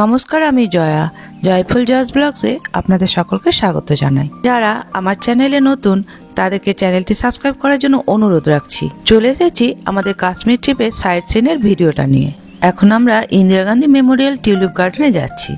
নমস্কার, আমি Jaya. Joyful joys ব্লগসে আপনাদের সকলকে স্বাগত জানাই। যারা আমার চ্যানেলে নতুন তাদেরকে চ্যানেলটি সাবস্ক্রাইব করার জন্য অনুরোধ রাখছি। চলে এসেছি আমাদের কাশ্মীর ট্রিপের সাইট সিনের ভিডিওটা নিয়ে। এখন আমরা ইন্দিরা গান্ধী মেমোরিয়াল টিউলিপ গার্ডেনে যাচ্ছি,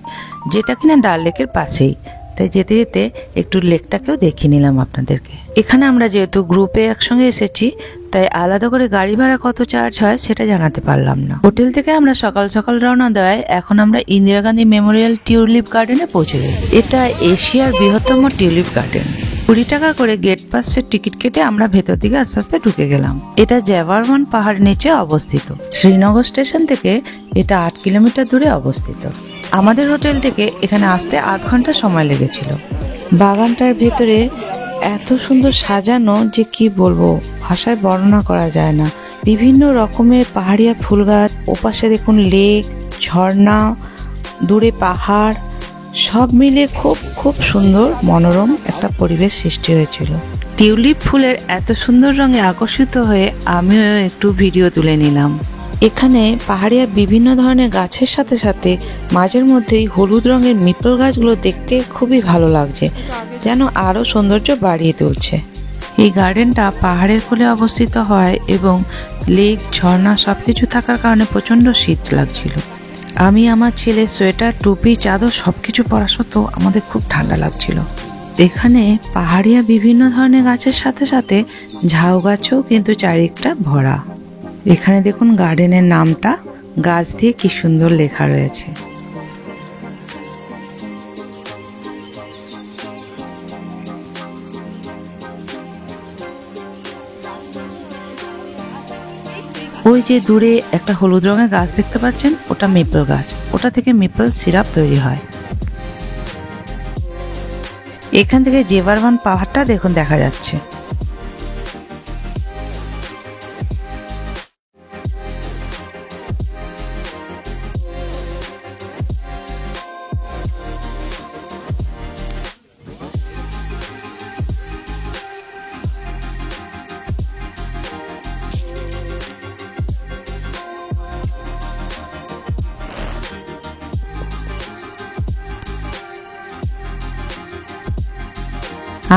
যেটা কিনা ডাল লেকের পাশেই। তাই যেতে যেতে একটু লেকটাকেও দেখিয়ে নিলাম আপনাদেরকে। এখানে আমরা যেহেতু গ্রুপে একসঙ্গে এসেছি, তাই আলাদা করে গাড়ি ভাড়া কত চার্জ হয় সেটা জানাতে পারলাম না। হোটেল থেকে আমরা সকাল সকাল রওনা দেওয়ায় এখন আমরা ইন্দিরা গান্ধী মেমোরিয়াল টিউলিপ গার্ডেনে পৌঁছে গেছি। এটা এশিয়ার বৃহত্তম টিউলিপ গার্ডেন। 20 টাকা করে গেট পাসের টিকিট কেটে আমরা ভেতর দিকে আস্তে আস্তে ঢুকে গেলাম। এটা জ্যাভারমান পাহাড় নিচে অবস্থিত। শ্রীনগর স্টেশন থেকে এটা 8 কিলোমিটার দূরে অবস্থিত। আমাদের হোটেল থেকে এখানে আসতে 8 ঘন্টা সময় লেগেছিল। বাগানটার ভেতরে এত সুন্দর সাজানো যে কি বলবো, ভাষায় বর্ণনা করা যায় না। বিভিন্ন রকমের পাহাড়িয়া ফুল গাছ, ওপাশে দেখুন লেক, ঝর্ণা, দূরে পাহাড়, সব মিলে খুব সুন্দর মনোরম একটা পরিবেশ সৃষ্টি হয়েছিল। টিউলিপ ফুলের এত সুন্দর রঙে আকর্ষিত হয়ে আমিও একটু ভিডিও তুলে নিলাম। এখানে পাহাড়িয়া বিভিন্ন ধরনের গাছের সাথে সাথে মাঝের মধ্যেই হলুদ রঙের মিপল গাছগুলো দেখতে খুবই ভালো লাগছে, যেন আরো সৌন্দর্য বাড়িয়ে তুলছে। এই গার্ডেনটা পাহাড়ের কোলে অবস্থিত হয় এবং লেক, ঝর্ণা সবকিছু থাকার কারণে প্রচন্ড শীত লাগছিল। আমি আমার ছেলের সোয়েটার, টুপি, চাদর সবকিছু পরা সত্ত্বেও আমাদের খুব ঠান্ডা লাগছিল। এখানে পাহাড়িয়া বিভিন্ন ধরনের গাছের সাথে সাথে ঝাউ গাছও কিন্তু চারিদিকটা ভরা। এখানে দেখুন গার্ডেনের নামটা গাছ দিয়ে কি সুন্দর লেখা রয়েছে। ওই যে দূরে একটা হলুদ রঙের গাছ দেখতে পাচ্ছেন, ওটা মেপল গাছ। ওটা থেকে মেপল সিরাপ তৈরি হয়। এখান থেকে জেভারমান পাহাড়টা দেখুন দেখা যাচ্ছে।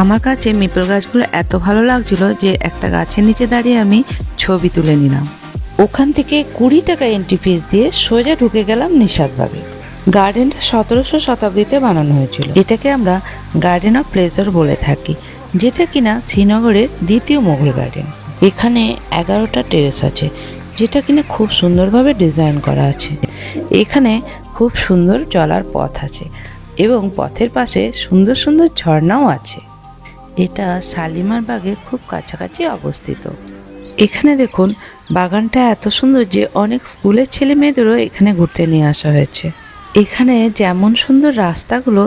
আমার কাছে মেপল গাছগুলো এত ভালো লাগছিল যে একটা গাছের নিচে দাঁড়িয়ে আমি ছবি তুলে নিলাম। ওখান থেকে 20 টাকা এন্ট্রি ফিস দিয়ে সোজা ঢুকে গেলাম নিষাদবাগে। গার্ডেনটা 1700 শতাব্দীতে বানানো হয়েছিল। এটাকে আমরা গার্ডেন অফ প্লেজার বলে থাকি, যেটা কিনা শ্রীনগরের দ্বিতীয় মোগল গার্ডেন। এখানে 11টা টেরেস আছে, যেটা কিনা খুব সুন্দরভাবে ডিজাইন করা আছে। এখানে খুব সুন্দর চলার পথ আছে এবং পথের পাশে সুন্দর সুন্দর ঝর্ণাও আছে। এটা শালিমার বাগের খুব কাছাকাছি অবস্থিত। এখানে দেখুন বাগানটা এত সুন্দর যে অনেক স্কুলের ছেলে মেয়েদেরও এখানে ঘুরতে নিয়ে আসা হয়েছে। এখানে যেমন সুন্দর রাস্তাগুলো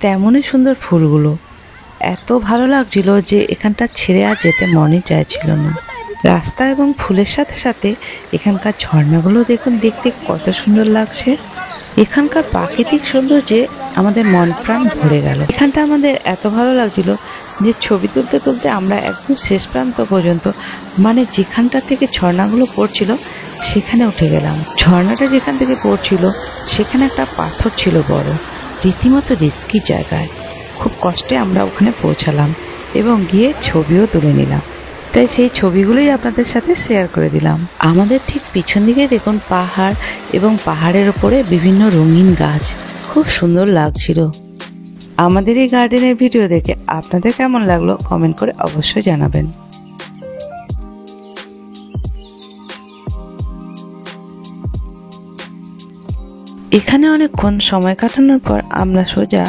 তেমনই সুন্দর ফুলগুলো। এত ভালো লাগছিল যে এখানটা ছেড়ে আর যেতে মনই চাইছিল না। রাস্তা এবং ফুলের সাথে সাথে এখানকার ঝর্ণাগুলো দেখুন, দেখতে কত সুন্দর লাগছে। এখানকার প্রাকৃতিক সৌন্দর্যে আমাদের মন প্রাণ ভরে গেল। এখানটা আমাদের এত ভালো লাগছিল যে ছবি তুলতে তুলতে আমরা একদম শেষ প্রান্ত পর্যন্ত, মানে যেখানটা থেকে ঝর্ণাগুলো পড়ছিল সেখানে উঠে গেলাম। ঝর্ণাটা যেখান থেকে পড়ছিল সেখানে একটা পাথর ছিল বড়, রীতিমতো রিস্কি জায়গায়। খুব কষ্টে আমরা ওখানে পৌঁছালাম এবং গিয়ে ছবিও তুলে নিলাম। তাই সেই ছবিগুলোই আপনাদের সাথে শেয়ার করে দিলাম। আমাদের ঠিক পিছন দিকে দেখুন পাহাড় এবং পাহাড়ের উপরে বিভিন্ন রঙিন গাছ, খুব সুন্দর লাগছিল। আমাদের এই গার্ডেনের ভিডিও দেখে আপনাদের কেমন লাগলো কমেন্ট করে অবশ্যই জানাবেন। এখানে অনেকক্ষণ সময় কাটানোর পর আমরা সোজা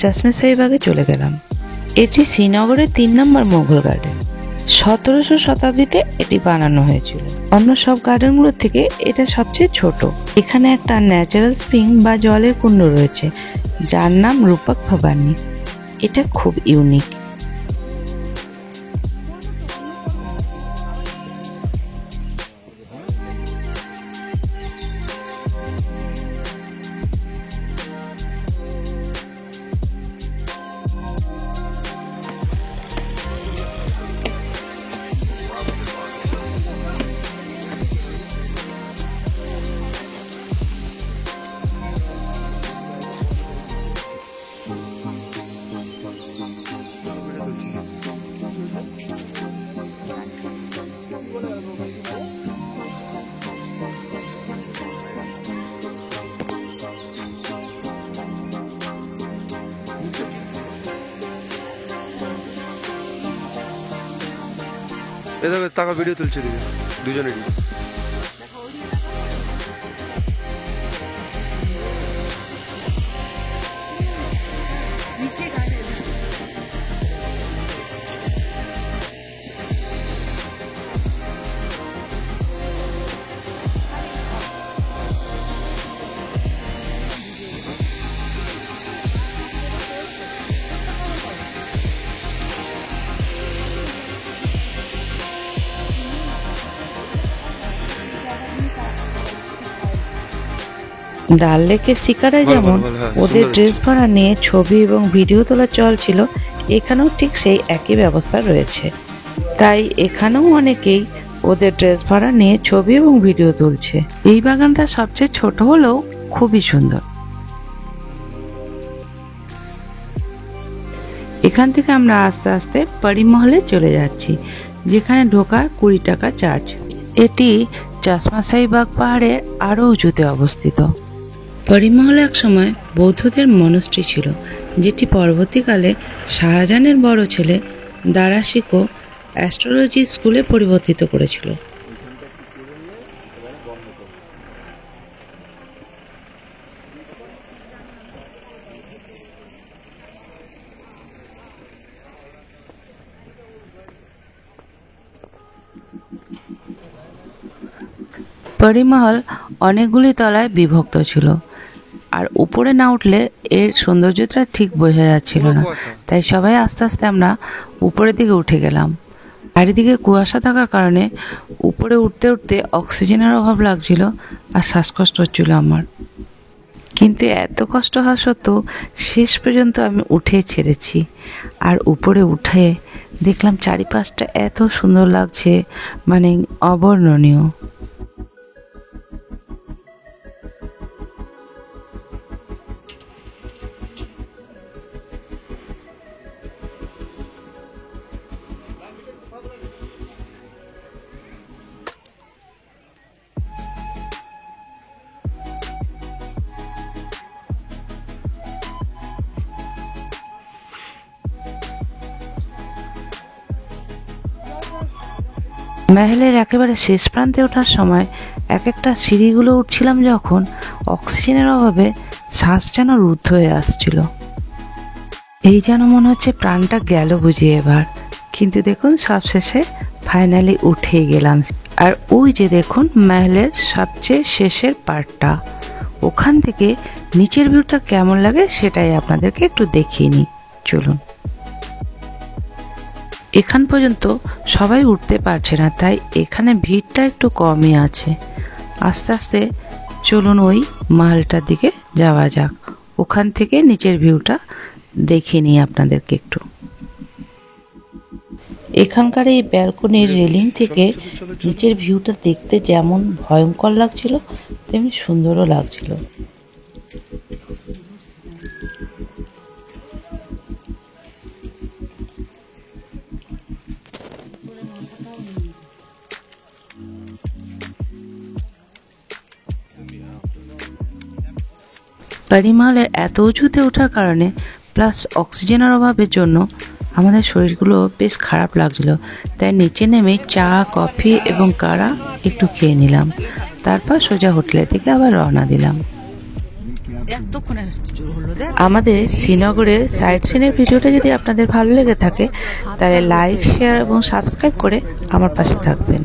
চশমে শাহীবাগে চলে গেলাম। এটি শ্রীনগরের 3 নম্বর মোগল গার্ডেন। 1700 শতাব্দীতে এটি বানানো হয়েছিল। অন্য সব গার্ডেনগুলোর থেকে এটা সবচেয়ে ছোট। এখানে একটা ন্যাচারাল স্প্রিং বা জলের কুণ্ড রয়েছে, যার নাম রূপক ভবানী। এটা খুব ইউনিক। এই দেখো টাকা ভিডিও তুলছে দিকে দুজনেরই। ডাল লেকের শিকারায় যেমন ওদের ড্রেস ভাড়া নিয়ে ছবি এবং ভিডিও তোলা চলছিল, এখানেও ঠিক সেই একই ব্যবস্থা রয়েছে। তাই এখানেও অনেকেই ওদের ড্রেস ভাড়া নিয়ে ছবি এবং ভিডিও তুলছে। এই বাগানটা সবচেয়ে ছোট হলেও খুবই সুন্দর। এখান থেকে আমরা আস্তে আস্তে পরিমহলে চলে যাচ্ছি, যেখানে ঢোকা 20 টাকা চার্জ। এটি চশমাশাহী বাগ পাহাড়ের আরও উঁচুতে অবস্থিত। পরিমহলে এক সময় বৌদ্ধদের মনস্ট্রি ছিল, যেটি পরবর্তীকালে শাহজাহানের বড় ছেলে দারা শিকো অ্যাস্ট্রোলজি স্কুলে পরিবর্তিত করেছিল। পরিমহল অনেকগুলি তলায় বিভক্ত ছিল, আর উপরে না উঠলে এর সৌন্দর্যটা ঠিক বোঝা যাচ্ছিল না। তাই সবাই আস্তে আস্তে আমরা উপরের দিকে উঠে গেলাম। চারিদিকে কুয়াশা থাকার কারণে উপরে উঠতে উঠতে অক্সিজেনের অভাব লাগছিল আর শ্বাসকষ্ট হচ্ছিল আমার। কিন্তু এত কষ্ট হওয়া সত্ত্বেও শেষ পর্যন্ত আমি উঠে ছেড়েছি। আর উপরে উঠে দেখলাম চারিপাশটা এত সুন্দর লাগছে, মানে অবর্ণনীয়। মহলের একেবারে শেষ প্রান্তে ওঠার সময় এক একটা সিঁড়িগুলো উঠছিলাম যখন, অক্সিজেনের অভাবে শ্বাস যেন রুদ্ধ হয়ে আসছিল। এই যেন মনে হচ্ছে প্রাণটা গেল বুঝিয়ে এবার। কিন্তু দেখুন সবশেষে ফাইনালি উঠেই গেলাম। আর ওই যে দেখুন মহলের সবচেয়ে শেষের পার্টটা, ওখান থেকে নিচের ভিউটা কেমন লাগে সেটাই আপনাদেরকে একটু দেখিয়ে নিই, চলুন। এখান পর্যন্ত সবাই উঠতে পারছে না, তাই এখানে ভিড়টা একটু কমই আছে। আস্তে আস্তে চলুন ওই মালটার দিকে যাওয়া যাক, ওখান থেকে নিচের ভিউটা দেখিয়ে নিই আপনাদেরকে একটু। এখানকার এই ব্যালকনির রেলিং থেকে নিচের ভিউটা দেখতে যেমন ভয়ঙ্কর লাগছিল, তেমনি সুন্দরও লাগছিল। পরিমহলের এত উঁচুতে ওঠার কারণে প্লাস অক্সিজেনের অভাবের জন্য আমাদের শরীরগুলো বেশ খারাপ লাগছিল। তাই নিচে নেমে চা, কফি এবং কাড়া একটু খেয়ে নিলাম। তারপর সোজা হোটেলের থেকে আবার রওনা দিলাম। আমাদের শ্রীনগরের সাইট সিনের ভিডিওটা যদি আপনাদের ভালো লেগে থাকে, তাহলে লাইক, শেয়ার এবং সাবস্ক্রাইব করে আমার পাশে থাকবেন।